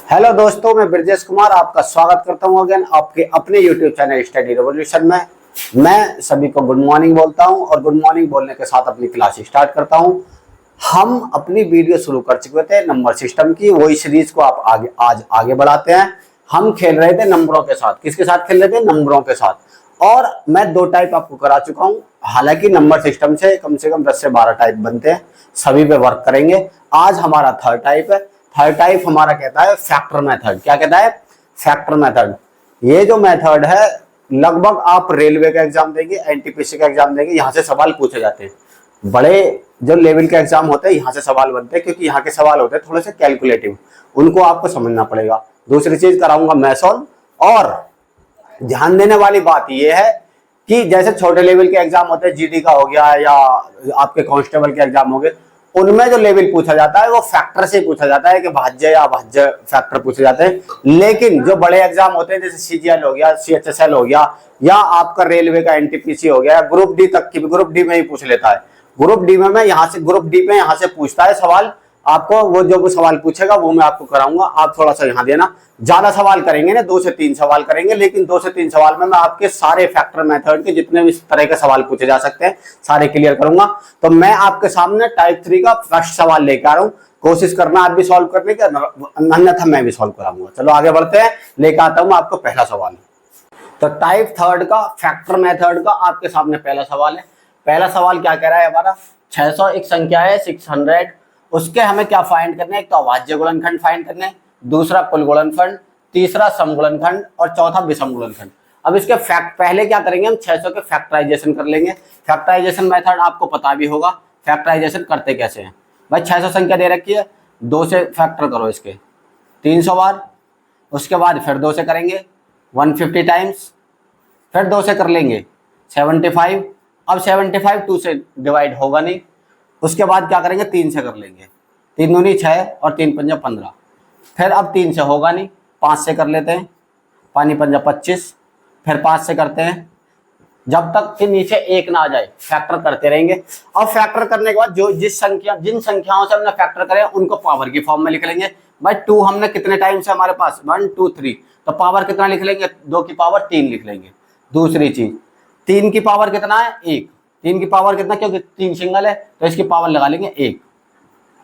Hello दोस्तों, मैं ब्रजेश कुमार आपका स्वागत करता हूं अगेन आपके अपने यूट्यूब चैनल स्टडी रेवोल्यूशन में। मैं सभी को गुड मॉर्निंग बोलता हूं और गुड मॉर्निंग बोलने के साथ अपनी क्लास स्टार्ट करता हूं। हम अपनी वीडियो शुरू कर चुके थे नंबर सिस्टम की, वही सीरीज को आप आज आगे बढ़ाते हैं। हम खेल रहे थे नंबरों के साथ। किसके साथ खेल रहे थे? नंबरों के साथ। और मैं 2 टाइप आपको करा चुका हूं। हालांकि नंबर सिस्टम से कम 10 से 12 टाइप बनते हैं, सभी पे वर्क करेंगे। आज हमारा थर्ड टाइप है। थर्ड टाइप हमारा कहता है फैक्टर मेथड। क्या कहता है? Factor method. ये जो मेथड है लगभग आप रेलवे का एग्जाम देंगे, एनटीपीसी का एग्जाम देंगे, यहाँ से सवाल पूछे जाते हैं। बड़े जो लेवल के एग्जाम होते हैं यहाँ से सवाल बनते हैं, क्योंकि यहाँ के सवाल होते हैं थोड़े से कैलकुलेटिव, उनको आपको समझना पड़ेगा। दूसरी चीज कराऊंगा मैथ्स। और ध्यान देने वाली बात यह है कि जैसे छोटे लेवल के एग्जाम होते हैं, जीडी का हो गया या आपके कांस्टेबल के एग्जाम हो गए, उनमें जो लेवल पूछा जाता है वो फैक्टर से पूछा जाता है कि भाज्य या अभाज्य फैक्टर पूछे जाते हैं। लेकिन जो बड़े एग्जाम होते हैं जैसे सीजीएल हो गया, सीएचएसएल हो गया, या आपका रेलवे का एनटीपीसी हो गया, ग्रुप डी तक की भी ग्रुप डी में ही पूछ लेता है। ग्रुप डी में यहाँ से ग्रुप डी में यहाँ से पूछता है सवाल। आपको वो जो सवाल पूछेगा वो मैं आपको कराऊंगा। आप थोड़ा सा यहाँ देना। ज्यादा सवाल करेंगे ना, 2 से 3 सवाल करेंगे, लेकिन 2 से 3 सवाल में मैं आपके सारे फैक्टर मेथड के जितने भी इस तरह के सवाल पूछे जा सकते हैं सारे क्लियर करूंगा। तो मैं आपके सामने टाइप 3 का फर्स्ट सवाल लेकर आ रहा हूँ। कोशिश करना आप भी सॉल्व करने का, अन्यथा मैं भी सॉल्व कराऊंगा। चलो आगे बढ़ते हैं। लेकर आता हूँ आपको पहला सवाल। तो टाइप 3 का फैक्टर मेथड का आपके सामने पहला सवाल है। पहला सवाल क्या कह रहा है हमारा? 600 एक संख्या है, 600। उसके हमें क्या फाइंड करना है? एक तो अभाज्य गुणनखंड फाइंड करना है, दूसरा कुल गुणनखंड, तीसरा सम गुणनखंड और चौथा विषम गुणनखंड। अब इसके फैक्ट पहले क्या करेंगे? हम 600 के फैक्टराइजेशन कर लेंगे। फैक्टराइजेशन मेथड आपको पता भी होगा। फैक्टराइजेशन करते कैसे हैं भाई? 600 संख्या दे रखी है, 2 से फैक्टर करो इसके 300 बार। उसके बाद फिर 2 से करेंगे 150 टाइम्स, फिर 2 से कर लेंगे 75। अब 75 2 से डिवाइड होगा नहीं। उसके बाद क्या करेंगे? 3 से कर लेंगे। 3 दूनी 6 और 3 पंजा 15। फिर अब 3 से होगा नहीं, 5 से कर लेते हैं। 5 पंजा 25। फिर 5 से करते हैं जब तक कि नीचे 1 ना आ जाए। फैक्टर करते रहेंगे। अब फैक्टर करने के बाद जो जिन संख्याओं से हमने फैक्टर करे उनको पावर की फॉर्म में लिख लेंगे। भाई 2 हमने कितने टाइम से हमारे पास 1 2 3, तो पावर कितना लिख लेंगे? 2 की पावर 3 लिख लेंगे। दूसरी चीज 3 की पावर कितना है? 1। 3 की पावर कितना? क्योंकि 3 सिंगल है तो इसकी पावर लगा लेंगे 1।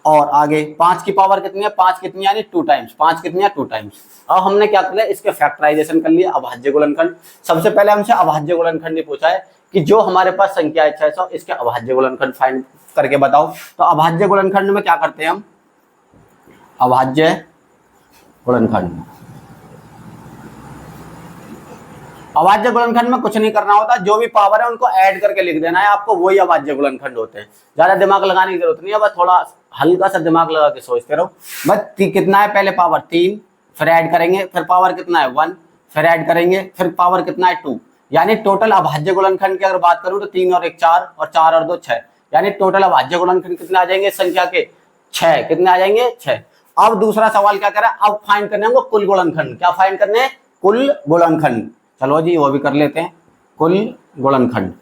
और आगे 5 की पावर कितनी है? 5 कितनी यानी 2 टाइम्स। 5 कितनी है? 2 टाइम्स। अब हमने क्या कर लिया? इसके फैक्टराइजेशन कर लिया। अभाज्य गुणनखंड। सबसे पहले हमसे अभाज्य गुणनखंड पूछा है कि जो हमारे पास संख्या है 600, इसके अभाज्य गुणनखंड फाइंड करके बताओ। तो अभाज्य गुणनखंड में क्या करते हैं हम? अभाज्य गुणनखंड, अभाज्य गुणनखंड में कुछ नहीं करना होता। जो भी पावर है उनको ऐड करके लिख देना है आपको, वही अभाज्य गुणनखंड होते हैं। ज्यादा दिमाग लगाने की जरूरत नहीं है, बस थोड़ा हल्का सा दिमाग लगा के सोचते रहो। बस कितना है? पहले पावर 3, फिर ऐड करेंगे, फिर पावर कितना है? 1, फिर ऐड करेंगे, फिर पावर कितना है? 2। यानी टोटल अभाज्य गुणनखंड की अगर बात करूं तो 3 और 1 4 और 4 और 2 6। यानी टोटल अभाज्य गुणनखंड कितने आ जाएंगे संख्या के? 6। कितने आ जाएंगे? 6। अब दूसरा सवाल क्या करा? अब फाइंड करने हमको कुल गुणनखंड। क्या फाइंड करने हैं? कुल गुणनखंड। चलो जी वो भी कर लेते हैं। कुल गुणनखंड।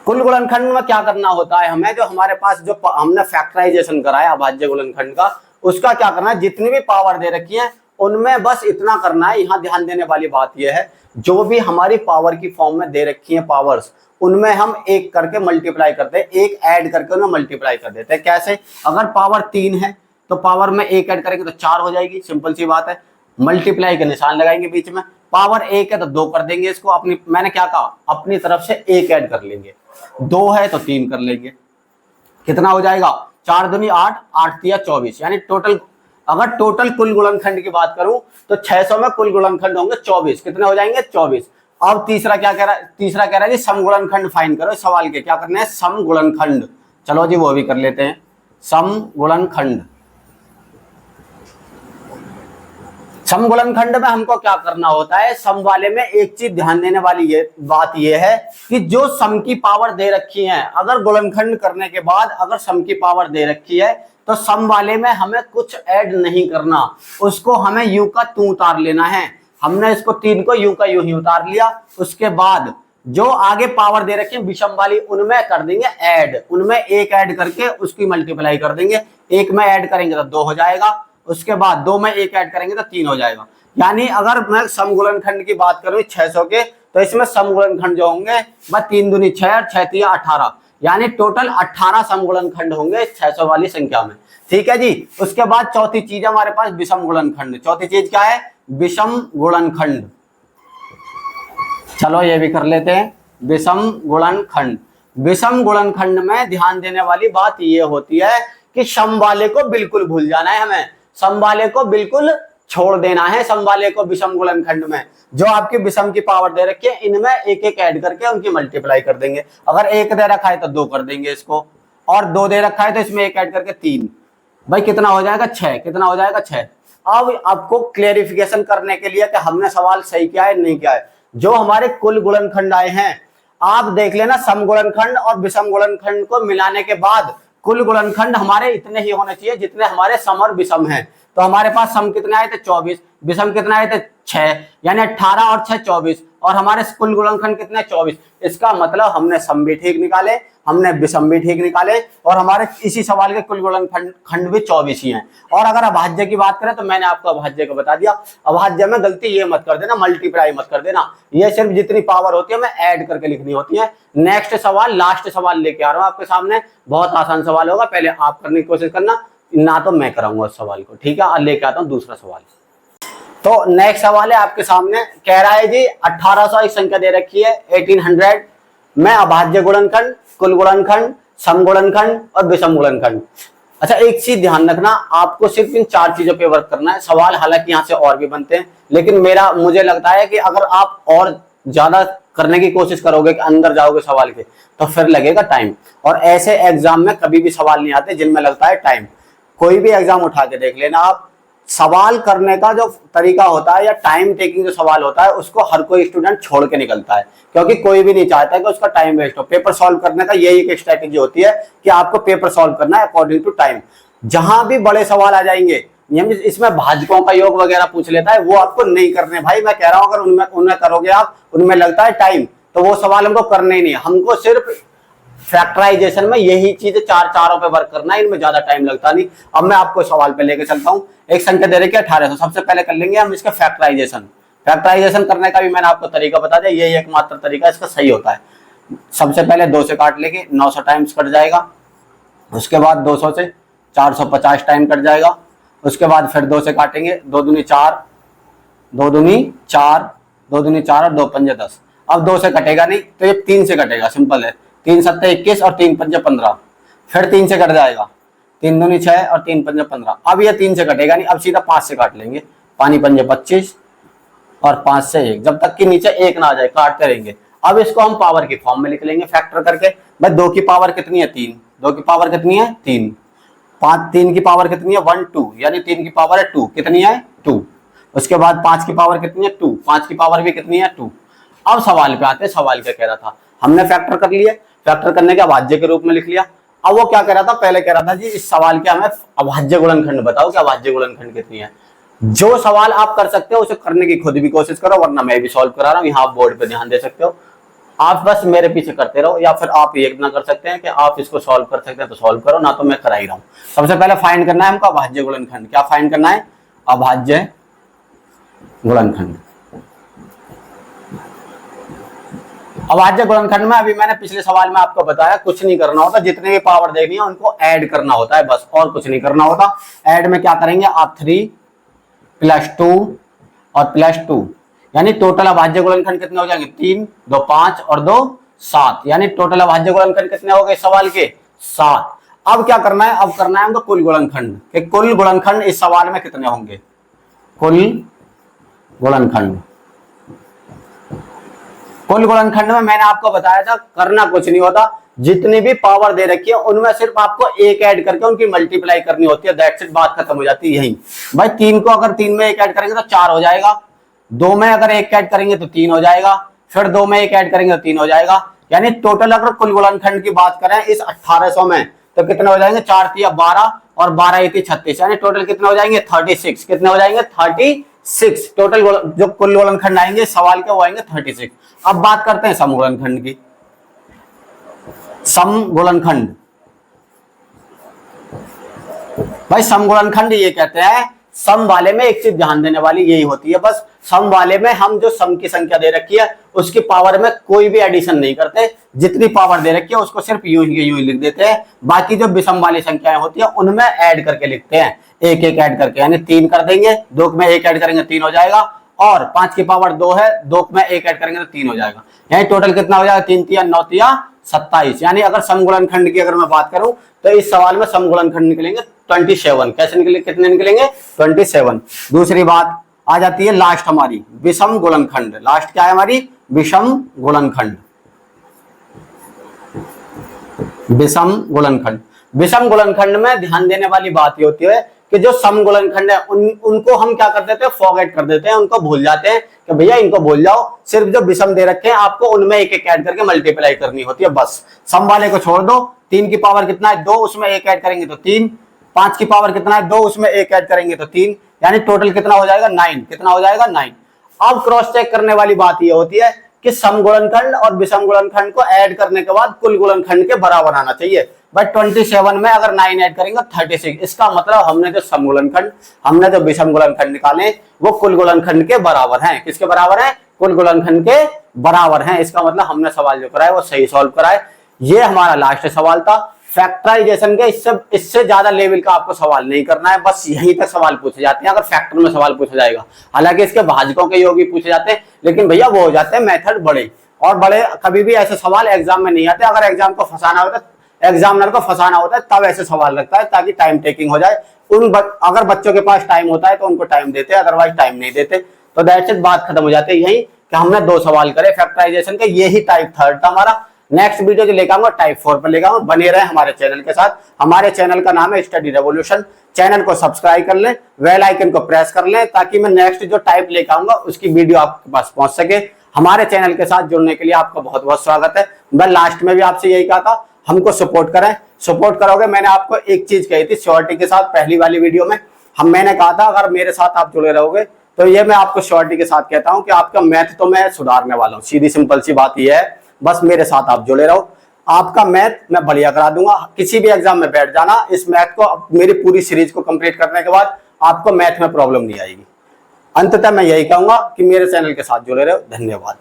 कुल गुणनखंड में क्या करना होता है हमें? जो हमारे पास जो हमने फैक्टराइजेशन कराया अभाज्य गुणनखंड का, उसका क्या करना है? जितनी भी पावर दे रखी है उनमें बस इतना करना है। यहां ध्यान देने वाली बात यह है, जो भी हमारी पावर की फॉर्म में दे रखी है पावर्स, उनमें हम 1 करके मल्टीप्लाई करते हैं, 1 ऐड करके उन्हें मल्टीप्लाई कर देते हैं। कैसे? अगर पावर 3 है तो पावर में 1 ऐड करेंगे तो 4 हो जाएगी। सिंपल सी बात है। मल्टीप्लाई का निशान लगाएंगे बीच में। पावर 1 है तो 2 कर देंगे इसको। अपनी मैंने क्या कहा? अपनी तरफ से 1 ऐड कर लेंगे। 2 है तो 3 कर लेंगे। कितना हो जाएगा? 4 दूनी 8, 8 तिया 24। यानी टोटल, अगर टोटल कुल गुणनखंड की बात करूं तो 600 में कुल गुणनखंड होंगे 24। कितने हो जाएंगे? 24। अब तीसरा क्या कह रहा है? तीसरा कह रहा है जी सम गुणनखंड फाइंड करो। इस सवाल के क्या करना है? सम गुणनखंड। चलो जी वो भी कर लेते हैं। सम गुणनखंड। सम गुणनखंड में हमको क्या करना होता है? सम वाले में एक चीज ध्यान देने वाली बात यह है कि जो सम की पावर दे रखी है, अगर गुणनखंड करने के बाद अगर सम की पावर दे रखी है तो सम वाले में हमें कुछ ऐड नहीं करना, उसको हमें यू का तू उतार लेना है। हमने इसको 3 को यू का यू ही उतार लिया। उसके बाद जो आगे पावर दे रखी है विषम वाली उनमें कर देंगे ऐड, उनमें एक ऐड करके उसकी मल्टीप्लाई कर देंगे। एक में ऐड करेंगे तो 2 हो जाएगा, उसके बाद 2 में एक ऐड करेंगे तो 3 हो जाएगा। यानी अगर मैं समगुणनखंड की बात करूं 600 के, तो इसमें समगुणनखंड जो होंगे वह 3 दूनी 6 और 6 तिया 18, यानी टोटल 18 समगुणनखंड होंगे 600 वाली संख्या में। ठीक है जी। उसके बाद चौथी चीज हमारे पास विषम गुणनखंड। चौथी चीज क्या है? विषम गुणनखंड। चलो ये भी कर लेते हैं, विषम गुणनखंड। विषम गुणनखंड में ध्यान देने वाली बात ये होती है कि सम वाले को बिल्कुल भूल जाना है, हमें सम वाले को बिल्कुल छोड़ देना है। सम वाले को विषम गुणनखंड में जो आपकी विषम की पावर दे रखी है इनमें एक एक ऐड करके उनकी मल्टीप्लाई कर देंगे। अगर 1 दे रखा है तो 2 कर देंगे इसको, और 2 दे रखा है तो इसमें एक ऐड करके 3। भाई कितना हो जाएगा? 6। कितना हो जाएगा? 6। अब आपको क्लेरिफिकेशन करने के लिए कि हमने सवाल सही किया है नहीं किया है, जो हमारे कुल गुणनखंड आए हैं आप देख लेना, सम गुणनखंड और विषम गुणनखंड को मिलाने के बाद कुल गुणनखंड हमारे इतने ही होने चाहिए जितने हमारे सम और विषम हैं। तो हमारे पास सम कितने आए थे? 24, विषम कितने आए थे? 6, यानी 18 और 6 24, और हमारे कुल गुणनखंड कितने? 24। इसका मतलब हमने सम भी ठीक निकाले, हमने विषम भी ठीक निकाले, और हमारे इसी सवाल के कुल गुणनखंड भी 24 ही हैं। और अगर अभाज्य की बात करें तो मैंने आपको अभाज्य को बता दिया। अभाज्य में गलती ये मत कर देना, मल्टीप्लाई मत कर देना, ये सिर्फ जितनी पावर होती है मैं ऐड करके लिखनी होती है। नेक्स्ट सवाल, लास्ट सवाल लेके आ रहा हूं आपके सामने, बहुत आसान सवाल होगा, पहले आप करने की कोशिश करना, ना तो मैं कराऊंगा उस सवाल को। ठीक है, और लेके आता हूं दूसरा सवाल। तो नेक्स्ट सवाल है आपके सामने, कह रहा है जी 1800 एक संख्या दे रखी है 1800 में अभाज्य गुणनखंड, कुल गुणनखंड, सम गुणनखंड और विषम गुणनखंड। अच्छा एक चीज ध्यान रखना, आपको सिर्फ इन 4 चीजों पे वर्क करना है। सवाल हालांकि यहाँ से और भी बनते हैं, लेकिन मुझे लगता है कि अगर आप और ज्यादा करने की कोशिश करोगे कि अंदर जाओगे सवाल के, तो फिर लगेगा टाइम, और ऐसे एग्जाम में कभी भी सवाल नहीं आते जिनमें लगता है टाइम। कोई भी एग्जाम उठा के देख लेना आप, सवाल करने का जो तरीका होता है या टाइम टेकिंग जो सवाल होता है उसको हर कोई स्टूडेंट छोड़ के निकलता है, क्योंकि कोई भी नहीं चाहता कि उसका टाइम वेस्ट हो। पेपर सॉल्व करने का यही एक स्ट्रेटेजी होती है कि आपको पेपर सॉल्व करना है अकॉर्डिंग टू टाइम। जहां भी बड़े सवाल आ जाएंगे, इसमें भाजकों का योग वगैरह पूछ लेता है, वो आपको नहीं करने भाई, मैं कह रहा हूं। अगर उनमें करोगे आप, उनमें लगता है टाइम, तो वो सवाल हमको करने ही नहीं। हमको सिर्फ फैक्टराइजेशन में यही चीज 4 पे वर्क करना है, इनमें ज्यादा टाइम लगता नहीं। अब मैं आपको सवाल पे लेके चलता हूं। एक संख्या दे रखी है 1800, सबसे पहले कर लेंगे हम इसका फैक्टराइजेशन। फैक्टराइजेशन करने का भी मैंने आपको तरीका बता दिया, यही एकमात्र तरीका इसका सही होता है। सबसे पहले 2 से काट लेंगे, 900 टाइम्स कट जाएगा। उसके बाद 200 से 450 टाइम कट जाएगा। उसके बाद फिर 2 से काटेंगे, 2 दूनी 4, 2 दूनी 4, 2 दूनी 4 और 2 पंजे 10। अब 2 से कटेगा नहीं तो ये 3 से कटेगा, सिंपल है। 3 सत्ते 21 और 3 पंजे 15, फिर 3 से कट जाएगा, 3 दूनी 6 और 3 पंजे 15। अब ये 3 से कटेगा नहीं, अब सीधा 5 से काट लेंगे, 5 पंजे 25 और 5 से 1, जब तक कि नीचे 1 ना आ जाए काटते रहेंगे। अब इसको हम पावर की फॉर्म में लिख लेंगे फैक्टर करके। भाई 2 की पावर कितनी है? 3। 2 की पावर कितनी है? 3। 3 की पावर कितनी है? 1 2, यानी 3 की पावर है 2, कितनी है? 2। उसके बाद 5 की पावर कितनी है? 2। 5 की पावर भी कितनी है? 2। अब सवाल पे आते हैं, सवाल क्या कह रहा था, हमने फैक्टर कर लिया, फैक्टर करने के अभाज्य के रूप में लिख लिया। अब वो क्या कह रहा था? पहले कह रहा था जी इस सवाल के हमें अभाज्य गुणनखंड बताओ कि अभाज्य गुणनखंड कितनी है। जो सवाल आप कर सकते हो उसे करने की खुद भी कोशिश करो, वरना मैं भी सॉल्व करा रहा हूं, यहाँ आप बोर्ड पे ध्यान दे सकते हो। आप बस मेरे पीछे करते रहो, या फिर आप ये इतना कर सकते हैं कि आप इसको सॉल्व कर सकते हैं तो सॉल्व करो, ना तो मैं करा ही रहा हूं। सबसे पहले फाइंड करना है हमको अभाज्य गुणनखंड। क्या फाइंड करना है? अभाज्य गुणनखंड। अभाज्य गुणनखंड में अभी मैंने पिछले सवाल में आपको बताया कुछ नहीं करना होता, जितने भी पावर देखनी है उनको ऐड करना होता है बस, और कुछ नहीं करना होता। ऐड में क्या करेंगे आप? 3 + 2 और +2, यानी टोटल अभाज्य गुणनखंड कितने हो जाएंगे? 3, 2 5 और 2 7, यानी टोटल अभाज्य गुणनखंड कितने हो गए सवाल के? 7। अब क्या करना है? अब करना है हमको कुल गुणनखंड, कि कुल गुणनखंड इस सवाल में कितने होंगे। कुल गुणनखंड, कुल गुणनखंड में मैंने आपको बताया था करना कुछ नहीं होता, जितनी भी पावर दे रखी है उनमें सिर्फ आपको एक ऐड करके उनकी मल्टीप्लाई करनी होती है, दैट्स इट, बात खत्म हो जाती है यही। भाई 3 को अगर 3 में एक ऐड करेंगे तो 4 हो जाएगा, 2 में अगर एक ऐड करेंगे तो 3 हो जाएगा, फिर 2 में एक ऐड करेंगे तो 3 हो जाएगा। यानी टोटल अगर कुल गुणनखंड की बात करें इस 1800 में तो कितने हो जाएंगे? 4 × 3 = 12 और 12 × 1 = 36, यानी टोटल कितने हो जाएंगे? 36। कितने हो जाएंगे? 36। 6 टोटल जो कुल गुणनखंड आएंगे सवाल के वो आएंगे 36। अब बात करते हैं सम गुणनखंड की। सम गुणनखंड, भाई सम गुणनखंड ये कहते हैं, सम वाले में एक चीज ध्यान देने वाली यही होती है, बस सम वाले में हम जो सम की संख्या दे रखी है उसकी पावर में कोई भी एडिशन नहीं करते, जितनी पावर दे रखी है उसको सिर्फ यूं ही लिख देते हैं। बाकी जो विषम वाली संख्याएं होती है उनमें ऐड करके लिखते हैं, एक एक ऐड करके, यानी 3 कर देंगे, 2 में 1 ऐड करेंगे 3 हो जाएगा, और 5 की पावर 2 है, 2 में 1 ऐड करेंगे तो 3 हो जाएगा। यानी टोटल कितना हो जाएगा, 3 3 9 3 27। यानी अगर सम गुणनखंड की अगर मैं बात करूं तो इस सवाल में सम गुणनखंड निकलेंगे 27। कैसे निकले, कितने निकलेंगे, 27। दूसरी बात आ जाती है लास्ट हमारी विषम गुणनखंड। लास्ट क्या है हमारी, विषम गुणनखंड। विषम गुणनखंड, विषम गुणनखंड में ध्यान देने वाली बात ये होती है कि जो सम गुणनखंड है उनको हम क्या कर देते हैं, फॉरगेट कर देते हैं, उनको भूल जाते हैं कि भैया इनको भूल जाओ, सिर्फ जो विषम दे रखे हैं आपको उनमें एक एक ऐड करके मल्टीप्लाई करनी होती है बस। सम वाले को छोड़ दो, 3 की पावर कितना है 2, उसमें 1 ऐड करेंगे तो 3, 5 की पावर कितना है 2, उसमें 1 ऐड करेंगे तो 3, यानी टोटल कितना हो जाएगा 9। कितना हो जाएगा 9। अब क्रॉस चेक करने वाली बात ये होती है कि सम गुणनखंड और विषम गुणनखंड को ऐड करने के बाद कुल गुणनखंड के बराबर आना चाहिए। बट 27 में अगर 9 ऐड करेंगे 36। इसका मतलब हमने जो सम गुणनखंड, हमने जो विषम गुणनखंड निकाले वो कुल गुणनखंड के बराबर हैं। किसके बराबर है, कुल गुणनखंड के बराबर हैं। इसका मतलब हमने सवाल जो कराया वो सही सॉल्व कराए। ये हमारा लास्ट सवाल था फैक्टराइजेशन के। इससे ज्यादा लेवल का आपको सवाल नहीं करना है, बस यहीं तक सवाल पूछे जाते हैं अगर फैक्टर में सवाल पूछा जाएगा। हालांकि इसके भाजकों के योग भी पूछे जाते हैं, लेकिन भैया वो हो जाते हैं मेथड बड़े, और बड़े कभी भी ऐसे सवाल एग्जाम में नहीं आते। अगर एग्जाम को फंसाना होता है, एग्जामिनर को फंसाना होता है, तब ऐसे सवाल लगता है ताकि टाइम टेकिंग हो जाए। अगर बच्चों के पास टाइम होता है तो उनको टाइम देते, अदरवाइज टाइम नहीं देते। तो दैट्स इट, बात खत्म हो जाती है यही कि हमने 2 सवाल करे फैक्टराइजेशन के। यही टाइप 3 था हमारा। नेक्स्ट वीडियो जो लेकर आऊंगा टाइप 4 पर लेकर आऊंगा। बने रहे हमारे चैनल के साथ। हमारे चैनल का नाम है स्टडी रेवोल्यूशन। चैनल को सब्सक्राइब कर लें, बेल आइकन को प्रेस कर लें, ताकि मैं नेक्स्ट जो टाइप लेकर आऊंगा उसकी वीडियो आपके पास पहुंच सके। हमारे चैनल के साथ जुड़ने के लिए आपका बहुत बहुत स्वागत है। मैं लास्ट में भी आपसे यही कहा था, हमको सपोर्ट करें, सपोर्ट करोगे। मैंने आपको एक चीज कही थी श्योरिटी के साथ पहली वाली वीडियो में, मैंने कहा था अगर मेरे साथ आप जुड़े रहोगे तो ये मैं आपको श्योरिटी के साथ कहता हूं कि आपका मैथ तो मैं सुधारने वाला हूं। सीधी सिंपल सी बात ये है, बस मेरे साथ आप जुड़े रहो, आपका मैथ मैं बढ़िया करा दूंगा। किसी भी एग्जाम में बैठ जाना, इस मैथ को मेरी पूरी सीरीज को कंप्लीट करने के बाद आपको मैथ में प्रॉब्लम नहीं आएगी। अंततः मैं यही कहूंगा कि मेरे चैनल के साथ जुड़े रहो। धन्यवाद।